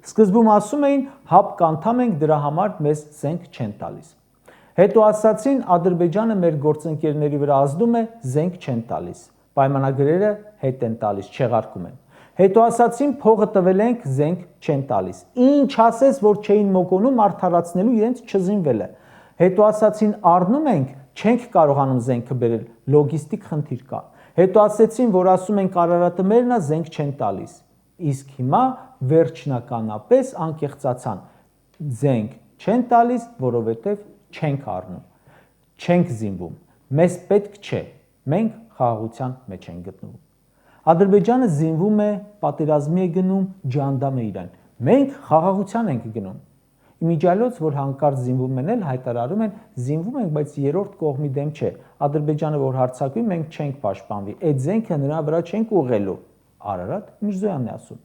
Սկզբում ասում էին հապ կանթամ ենք, դրա համար մեզ զենք չեն տալիս։ Հետո ասացին Ադրբեջանը մեր գործընկերների վրա ազդում է, զենք չեն տալիս։ Պայմանագրերը հետ են տալիս, չեղարկում են։ Հետո ասացին փողը տվել ենք, զենք չեն տալիս։ Ինչ ասես, որ չէին մոգոնում արդարացնելու իրենց չզինվելը։ Հետո ասացին առնում ենք, չենք կարողանում զենքը բերել, լոգիստիկ խնդիր կա։ Հետո ասեցին, որ ասում ենք Արարատը մերն է, զենք չեն տալիս։ Իսկ հիմա վերջնականապես անկեղծացան։ Զենք չեն տալիս, որովհետև չենք առնում, չենք զինվում, մեզ պետք չէ, մենք խաղաղության մեջ ենք գտնվում։ Ադրբեջանը զինվում է, պատերազմի է գնում, ջանդամ է իրեն, մենք խաղաղության ենք գնում։ Իմիջիալոց, որ հանկարծ զինվում են էլ հայտարարում են զինվում ենք, բայց երրորդ կողմի դեմ չէ։ Ադրբեջանը որ հարձակվի, մենք չենք պաշտպանվի, այդ զենքը նրա վրա չենք ուղղելու։ Արարատ Միրզոյանն է ասում։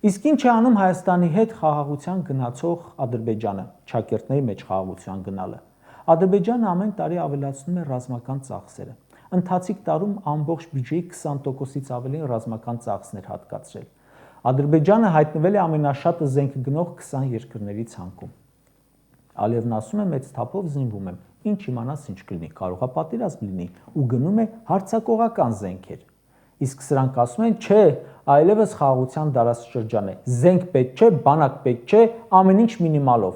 Իսկ ինչ է անում Հայաստանի հետ խաղաղության գնացող Ադրբեջանը, ճակերտների մեջ խաղաղության գնալը։ Ադրբեջանը ամեն տարի ավելացնում է ռազմական ծախսերը։ Ընթացիկ տարում ամբողջ բյուջեի 20%-ից ավելին ռազմական ծախսներ հատկացրել։ Ադրբեջանը հայտնվել է ամենաշատը զենք գնող 20 երկրների ցանկում։ Ալիևն ասում է մեծ թափով զինվում եմ, ինչ իմանաս ինչ կլինի, կարող է պատերազմ լինի ու գնում է հարձակողական զենքեր։ Իսկ սրանք ասում են, չէ, այլևս խաղաղության դարաշրջան է, զենք պետք չէ, բանակ պետք չէ, ամեն ինչ մինիմալով։